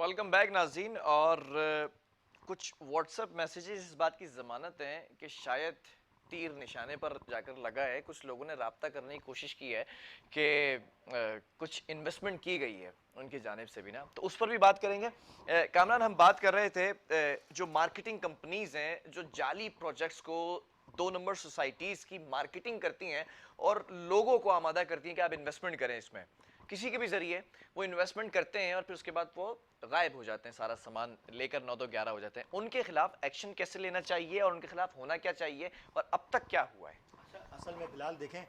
Welcome back नाज़रीन। और कुछ व्हाट्सएप मैसेजेस इस बात की ज़मानत हैं कि शायद तीर निशाने पर जाकर लगा है। कुछ लोगों ने राब्ता करने की कोशिश की है कि कुछ इन्वेस्टमेंट की गई है उनकी जानिब से भी ना, तो उस पर भी बात करेंगे। कामरान, हम बात कर रहे थे जो मार्केटिंग कंपनीज हैं जो जाली प्रोजेक्ट्स को 2 नंबर सोसाइटीज़ की मार्केटिंग करती हैं और लोगों को आमादा करती हैं कि आप इन्वेस्टमेंट करें इसमें किसी के भी जरिए। वो इन्वेस्टमेंट करते हैं और फिर उसके बाद वो गायब हो जाते हैं, सारा सामान लेकर 9 तो 11 हो जाते हैं। उनके खिलाफ एक्शन कैसे लेना चाहिए और उनके खिलाफ होना क्या चाहिए और अब तक क्या हुआ है? अच्छा, असल में बिलाल देखें,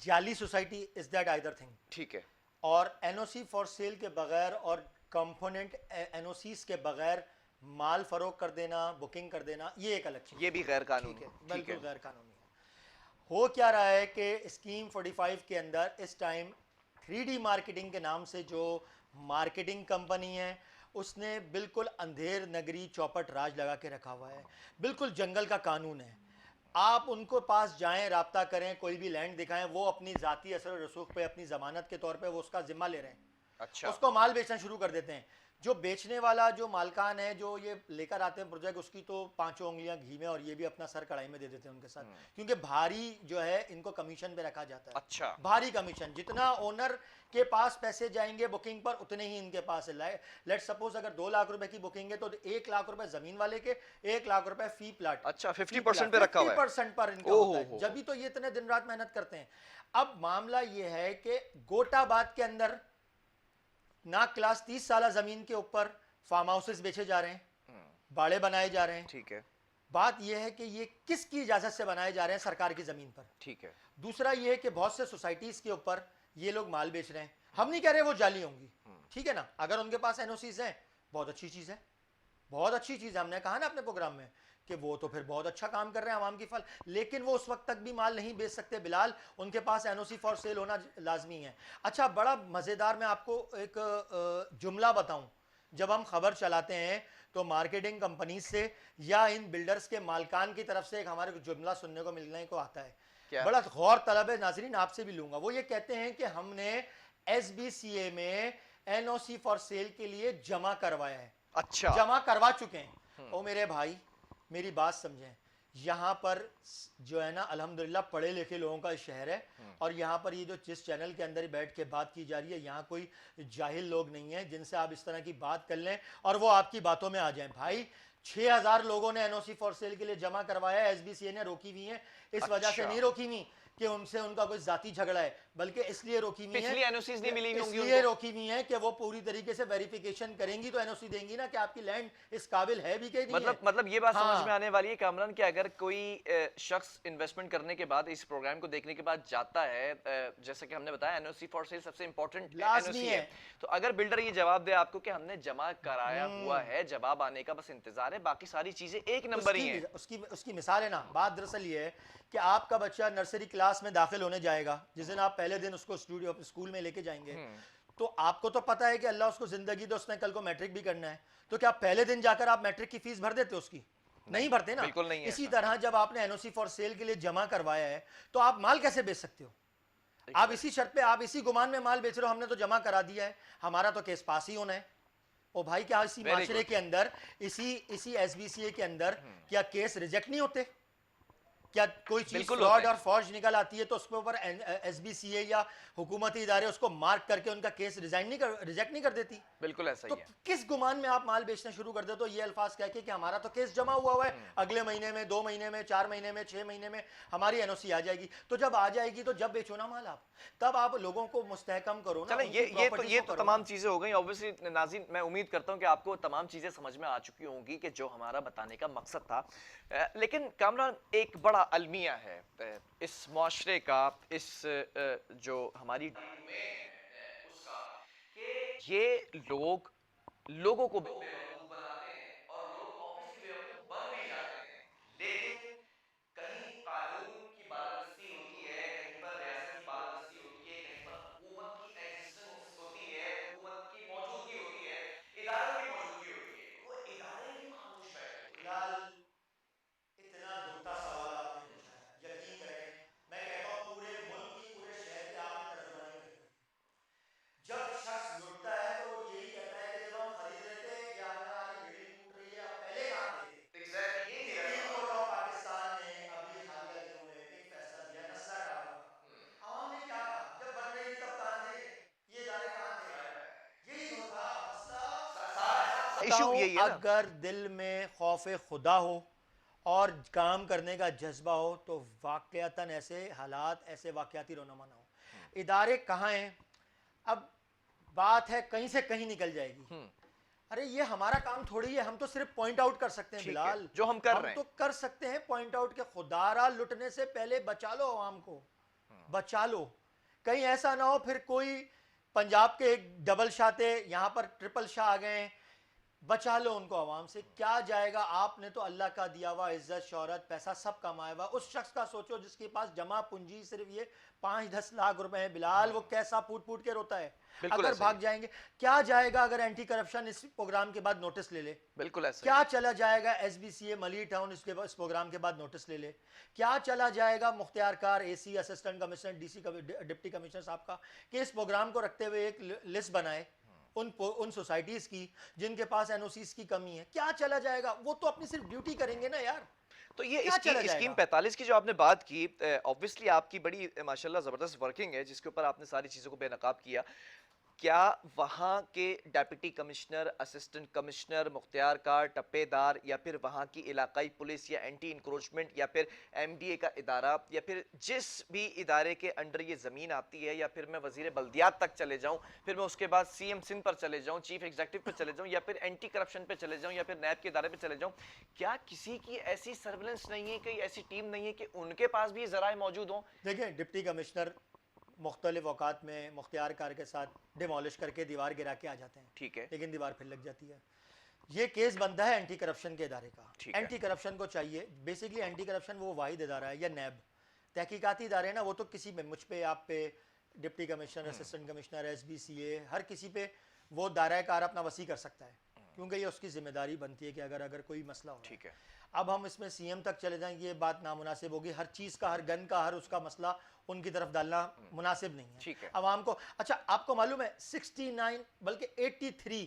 जाली society is that either thing. ठीक है। और एनओसी फॉर सेल के बगैर और कंपोनेंट एनओसीज के बगैर माल फरोख कर देना, बुकिंग कर देना, ये एक अलग चीज़ ये है। भी गैर ठीक कानूनी। है, ठीक बिल्कुल है। गैर कानूनी है। हो क्या रहा है कि स्कीम 45 के अंदर इस टाइम 3D मार्केटिंग के नाम से जो मार्केटिंग कंपनी है उसने बिल्कुल अंधेर नगरी चौपट राज लगा के रखा हुआ है। बिल्कुल जंगल का कानून है। आप उनको पास जाएं, राब्ता करें, कोई भी लैंड दिखाएं, वो अपनी ज़ाती असर रसूख पे अपनी ज़मानत के तौर पे वो उसका ज़िम्मा ले रहे हैं। अच्छा। उसको माल बेचना शुरू कर देते हैं। जो बेचने वाला जो मालकान है जो ये लेकर आते हैं प्रोजेक्ट, उसकी तो पांचों उंगलियां घी में और ये भी अपना सर कढ़ाई में दे देते हैं उनके साथ, क्योंकि भारी जो है इनको कमीशन पे रखा जाता है। अच्छा। भारी कमीशन, जितना ओनर के पास पैसे जाएंगे बुकिंग पर उतने ही इनके पास है। लेट सपोज अगर 2 लाख रुपए की बुकिंग है तो 1 लाख रुपए जमीन वाले के, 1 लाख रुपए फी प्लाट। अच्छा, फी 50% प्लाट पे रखा हुआ है। 50% पर इनका ओ होता है, हो जब भी तो ये इतने दिन रात मेहनत करते हैं। अब मामला ये है कि गोटाबाद के अंदर ना क्लास 30 साल जमीन के ऊपर फार्म हाउसेस बेचे जा रहे हैं, बाड़े बनाए जा रहे हैं। ठीक है। बात यह है कि ये किसकी इजाजत से बनाए जा रहे हैं? सरकार की जमीन पर। ठीक है। दूसरा ये है कि बहुत से सोसाइटीज के ऊपर ये लोग माल बेच रहे हैं। हम नहीं कह रहे वो जाली होंगी, ठीक है ना, अगर उनके पास एनओसीज हैं बहुत अच्छी चीज है, बहुत अच्छी चीज है। हमने कहा ना अपने प्रोग्राम में कि वो तो फिर बहुत अच्छा काम कर रहे हैं आवाम की फल, लेकिन वो उस वक्त तक भी माल नहीं बेच सकते बिलाल, उनके पास एनओसी फॉर सेल होना लाजमी है। अच्छा, बड़ा मजेदार, मैं आपको एक जुमला बताऊं। जब हम खबर चलाते हैं तो मार्केटिंग कंपनी से या इन बिल्डर्स के मालकान की तरफ से एक हमारे को जुमला सुनने को मिलने को आता है, क्या? बड़ा गौर तलब है नाजरीन, आपसे भी लूंगा। वो ये कहते हैं कि हमने एसबीसीए में एनओसी फॉर सेल के लिए जमा करवाया है, अच्छा। जमा करवा चुके हैं। ओ मेरे भाई, मेरी बात समझें, यहाँ पर जो है ना अल्हम्दुलिल्लाह पढ़े लिखे लोगों का शहर है, और यहाँ पर ये जो जिस चैनल के अंदर बैठ के बात की जा रही है, यहाँ कोई जाहिल लोग नहीं है जिनसे आप इस तरह की बात कर लें और वो आपकी बातों में आ जाएं। भाई, 6,000 लोगों ने एनओसी फॉर सेल के लिए जमा करवाया, एसबीसीए ने रोकी हुई है। इस वजह से अच्छा। नहीं रोकी हुई कि उनसे उनका कोई जाती झगड़ा है, बल्कि इसलिए रोकी हुई है, पिछली एनओसीज नहीं मिली होंगी इसलिए उनको। रोकी हुई है कि वो पूरी तरीके से वेरिफिकेशन करेंगी तो एनओसी देंगी ना कि आपकी लैंड इस काबिल है भी कि नहीं है। मतलब ये बात समझ में हाँ, आने वाली है कामरान कि अगर कोई शख्स इन्वेस्टमेंट करने के बाद, इस प्रोग्राम को देखने के बाद जाता है, जैसे कि हमने बताया एनओसी फॉर सेल सबसे इंपॉर्टेंट लाजमी एनओसी है। है, तो अगर बिल्डर ये जवाब दे आपको कि हमने जमा कराया हुआ है, जवाब आने का बस इंतजार है, बाकी सारी चीजें एक नंबर ही उसकी हैं। उसकी उसकी मिसाल है ना। बात दरअसल ये है कि आपका बच्चा नर्सरी क्लास में दाखिल होने जाएगा, जिस दिन आप पहले दिन उसको स्टूडियो स्कूल में लेके जाएंगे, तो आपको तो पता है कि अल्लाह उसको जिंदगी दो, उसने कल को मैट्रिक भी करना है, तो क्या पहले दिन जाकर आप मैट्रिक की फीस भर देते हो उसकी? नहीं भरते ना। बिल्कुल नहीं है इसी ऐसा। तरह जब आपने एनओसी फॉर सेल के लिए जमा करवाया है तो आप माल कैसे बेच सकते हो? आप इसी शर्त पे, आप इसी गुमान में माल बेच रहे हो, हमने तो जमा करा दिया है, हमारा तो केस पास ही होना है। ओ भाई, क्या इसी वेरी माशरे गुड। के अंदर, इसी इसी एसबीसीए के अंदर क्या केस रिजेक्ट नहीं होते? क्या कोई चीज बिल्कुल होते फ्रॉड और हैं। फॉर्ज निकल आती है तो उसके ऊपर एसबीसीए या हुकूमती इदारे उसको मार्क करके उनका केस रिजेक्ट नहीं कर देती? बिल्कुल ऐसा तो ही है। किस गुमान में आप माल बेचना शुरू कर दे तो ये अल्फाज कह के कि हमारा तो केस जमा हुआ है, अगले महीने में, 2 महीने में, 4 महीने में, 6 महीने में हमारी एनओसी आ जाएगी। तो जब आ जाएगी तो जब बेचो ना माल, आप तब आप लोगों को मुस्तहकम करो ना, चले, उनकी प्रॉपर्टीज ये को तो करो तमाम ना। चीजें हो गई। ऑब्वियसली नाज़रीन, मैं उम्मीद करता हूं कि आपको तमाम चीजें समझ में आ चुकी होंगी कि जो हमारा बताने का मकसद था। लेकिन कामरान, एक बड़ा अलमिया है इस मुआशरे का, इस जो हमारी उसका, कि ये लोग लोगों को बेवकूफ बनाते हैं और लोग ऑब्वियसली बेवकूफ बन भी जाते हैं। लेकिन कहीं कानून की बालादस्ती होती है, कहीं पर रियासत की बालादस्ती होती है, कहीं पर हुकूमत की एग्जिस्टेंस होती है, हुकूमत की मौजूदगी होती है, इदारों की मौजूदगी होती है। वो इदारे क्यों खामोश बैठे हुए हैं? बिलाल, इतना दुखता सवाल आपने पूछा है, यकीन करें, मैं कहता हूं पूरे मुल्क की, पूरे शहर की आपने तर्जुमानी कर दी। जब शख्स लुटता है तो वो यही कहता है कि जब हम इशू बताऊं, यही है ना। अगर दिल में खौफ खुदा हो और काम करने का जज्बा हो तो वाकयातन ऐसे हालात, ऐसे वाकयाती रोनामा ना हो। इदारे कहाँ हैं? अब बात है कहीं से कहीं निकल जाएगी। अरे ये हमारा काम थोड़ी है, हम तो सिर्फ पॉइंट आउट कर सकते हैं ठीक है, बिलाल। जो हम कर हम रहे तो हैं। कर सकते हैं पॉइंट आउट के खुदारा लुटने से पहले बचा लो आवाम को, बचा लो। कहीं ऐसा ना हो फिर कोई पंजाब के एक डबल शाह थे, यहां पर ट्रिपल शाह आ गए, बचा लो उनको आवाम से। क्या जाएगा? आपने तो अल्लाह का दिया हुआ इज्जत, शोहरत, पैसा सब कमाया हुआ। उस शख्स का सोचो जिसके पास जमा पूंजी सिर्फ ये 5-10 लाख रुपए है बिलाल, वो कैसा फूट फूट के रोता है। बिल्कुल अगर ऐसा ही भाग है। जाएंगे, क्या जाएगा अगर एंटी करप्शन इस प्रोग्राम के बाद नोटिस ले ले? बिल्कुल ऐसा ही क्या है। चला जाएगा एसबीसीए मली टाउन इस प्रोग्राम के बाद नोटिस ले ले? क्या चला जाएगा मुख्तियार कार AC assistant commissioner DC deputy commissioner साहब का कि इस प्रोग्राम को रखते हुए एक लिस्ट बनाए उन सोसाइटीज की जिनके पास एनओसीज की कमी है? क्या चला जाएगा? वो तो अपनी सिर्फ ड्यूटी करेंगे ना यार। तो ये क्या चला स्कीम जाएगा? 45 की जो आपने बात की, ऑब्वियसली आपकी बड़ी माशाल्लाह जबरदस्त वर्किंग है जिसके ऊपर आपने सारी चीजों को बेनकाब किया। क्या वहाँ के डेप्यूटी कमिश्नर, असिस्टेंट कमिश्नर, मुख्तियार कार, टप्पेदार, या फिर वहाँ की इलाकाई पुलिस या एंटी इंक्रोचमेंट या फिर एमडीए का इदारा, या फिर जिस भी इदारे के अंडर ये ज़मीन आती है, या फिर मैं वजीर बल्दियात तक चले जाऊँ, फिर मैं उसके बाद सीएम सिंध पर चले जाऊँ, चीफ एग्जीक्यूटिव पर चले जाऊँ, या फिर एंटी करप्शन पे चले जाऊँ, या फिर नैब के इदारे पे चले जाऊँ, क्या किसी की ऐसी सर्विलेंस नहीं है, कोई ऐसी टीम नहीं है कि उनके पास भी ये ज़राए मौजूद हों? देखिए, डिप्टी कमिश्नर मुख्तलिफ औकात में मुख्तियार कार के साथ डिमोलिश करके दीवार गिरा के आ जाते हैं, ठीक है। लेकिन दीवार फिर लग जाती है। ये केस बनता है एंटी करप्शन के इदारे का। ठीक है। एंटी करप्शन को चाहिए, बेसिकली एंटी करप्शन वो वाहिद इदारा है, या नैब तहकीकाती इदारे ना, वो तो किसी पे, मुझ पे, आप पे, डिप्टी कमिश्नर, असिस्टेंट कमिश्नर, एसबीसीए, हर किसी पे वो दायरा कार अपना वसी कर सकता है, क्योंकि ये उसकी जिम्मेदारी बनती है कि अगर कोई मसला हो। ठीक है। अब हम इसमें सीएम तक चले जाएंगे, ये बात नामुनासिब होगी। हर चीज़ का, हर गन का, हर उसका मसला उनकी तरफ डालना मुनासिब नहीं है। ठीक है। आवाम को, अच्छा आपको मालूम है 69 बल्कि 83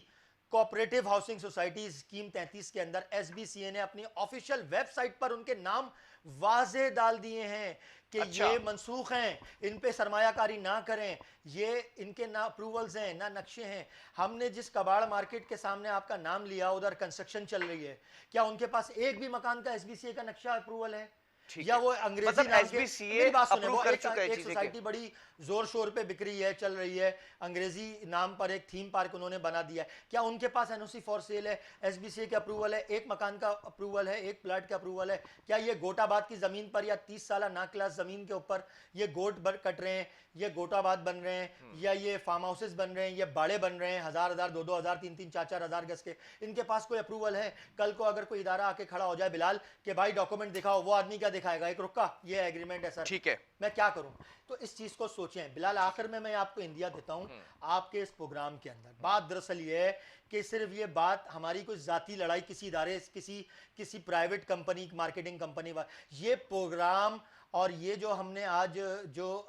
कोऑपरेटिव हाउसिंग सोसाइटी स्कीम 33 के अंदर एसबीसीए ने अपनी ऑफिशियल वेबसाइट पर उनके नाम वाजे डाल दिए हैं कि अच्छा। ये मनसूख हैं, इन पे सरमायाकारी ना करें, ये इनके ना अप्रूवल्स हैं ना नक्शे हैं। हमने जिस कबाड़ मार्केट के सामने आपका नाम लिया, उधर कंस्ट्रक्शन चल रही है, क्या उनके पास एक भी मकान का एसबीसीए का नक्शा अप्रूवल है? ठीक या है। वो अंग्रेजी मतलब नाम के, एसबीसीए मेरी बात सुने, अप्रूव वो कर एक चुका है चीजें सोसाइटी बड़ी जोर शोर पे बिक रही है, चल रही है, अंग्रेजी नाम पर एक थीम पार्क उन्होंने बना दिया है, क्या उनके पास एनओसी फॉर सेल है, एसबीसीए का अप्रूवल है, एक मकान का अप्रूवल है, एक प्लाट का अप्रूवल है? क्या ये गोटाबाद की जमीन पर या 30 साल ना क्लास जमीन के ऊपर ये गोट कट रहे हैं, ये गोटाबाद बन रहे हैं, या ये फार्म हाउसेस बन रहे हैं, ये बाड़े बन रहे हैं 1000-1000, 2-2 हजार, 3-3, 4-4 हजार गज के? इनके पास कोई अप्रूवल है? कल को अगर कोई इदारा आके खड़ा हो जाए बिलाल कि भाई डॉक्यूमेंट दिखाओ, वो आदमी क्या दिखाएगा? एक रुका, ये एग्रीमेंट है सर, ठीक है। मैं क्या करूं? तो इस चीज को सोचें बिलाल। आखिर में मैं आपको इंदिया देता हूं आपके इस प्रोग्राम के अंदर। बात दरअसल ये है कि सिर्फ ये बात हमारी कोई जाती लड़ाई किसी इदारे, किसी प्राइवेट कंपनी, मार्केटिंग कंपनी, ये प्रोग्राम और ये जो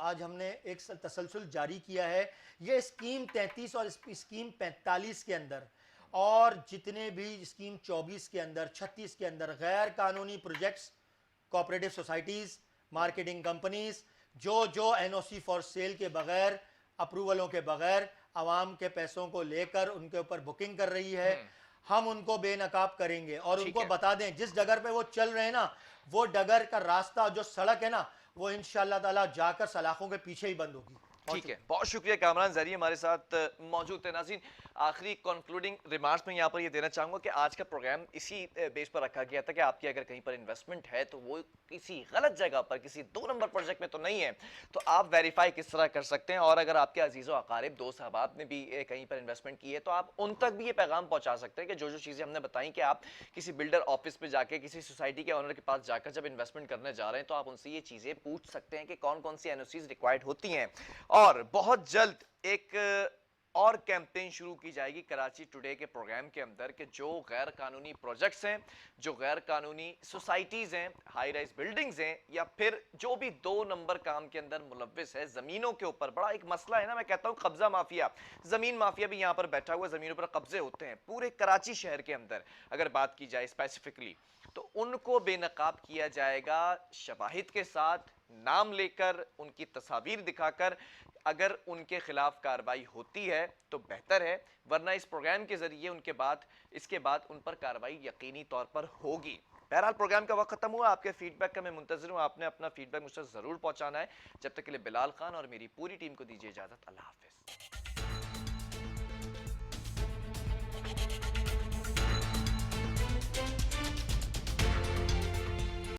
आज हमने एक तसलसल जारी किया है, ये स्कीम 33 और स्कीम 45 के अंदर, और जितने भी स्कीम 24 के अंदर, 36 के अंदर गैर कानूनी projects, cooperative societies, marketing companies जो एनओसी फॉर सेल के बगैर, अप्रूवलों के बगैर आवाम के पैसों को लेकर उनके ऊपर बुकिंग कर रही है, हम उनको बेनकाब करेंगे और उनको बता दें जिस डगर पे वो चल रहे हैं ना, वो डगर का रास्ता, जो सड़क है ना, वो इंशाअल्लाह ताला जाकर सलाखों के पीछे ही बंद होगी। ठीक है, बहुत शुक्रिया कामरान ज़रिए हमारे साथ मौजूद थे। नाज़रीन, आखिरी कंक्लूडिंग रिमार्क्स में यहाँ पर ये देना चाहूँगा कि आज का प्रोग्राम इसी बेस पर रखा गया था कि आपकी अगर कहीं पर इन्वेस्टमेंट है तो वो किसी गलत जगह पर, किसी 2 नंबर प्रोजेक्ट में तो नहीं है, तो आप वेरीफाई किस तरह कर सकते हैं। और अगर आपके अजीज़ो अकारिब, दोस्त अहबाब ने भी कहीं पर इन्वेस्टमेंट की है तो आप उन तक भी ये पैगाम पहुँचा सकते हैं कि जो चीज़ें हमने बताई कि आप किसी बिल्डर ऑफिस पर जाके, किसी सोसाइटी के ऑनर के पास जाकर जब इन्वेस्टमेंट करने जा रहे हैं तो आप उनसे ये चीज़ें पूछ सकते हैं कि कौन कौन सी एनओसीज रिक्वायर्ड होती हैं। और बहुत जल्द एक और कैंपेन शुरू की जाएगी कराची टुडे के प्रोग्राम के अंदर कि जो गैर कानूनी प्रोजेक्ट्स हैं, जो गैर कानूनी सोसाइटीज़ हैं, हाई राइज बिल्डिंग्स हैं, या फिर जो भी 2 नंबर काम के अंदर मुलव्विस है, ज़मीनों के ऊपर बड़ा एक मसला है ना, मैं कहता हूँ कब्जा माफिया, ज़मीन माफिया भी यहाँ पर बैठा हुआ, ज़मीनों पर कब्जे होते हैं पूरे कराची शहर के अंदर। अगर बात की जाए स्पेसिफिकली तो उनको बेनकाब किया जाएगा शवाहिद के साथ, नाम लेकर, उनकी तस्वीर दिखाकर अगर उनके खिलाफ कार्रवाई होती है तो बेहतर है, वरना इस प्रोग्राम के जरिए इसके बाद उन पर कार्रवाई यकीनी तौर पर होगी। बहरहाल प्रोग्राम का वक्त खत्म हुआ। आपके फीडबैक का मैं मुंतजर हूं। आपने अपना फीडबैक मुझसे जरूर पहुंचाना है। जब तक के लिए बिलाल खान और मेरी पूरी टीम को दीजिए इजाजत। अल्लाह हाफिज।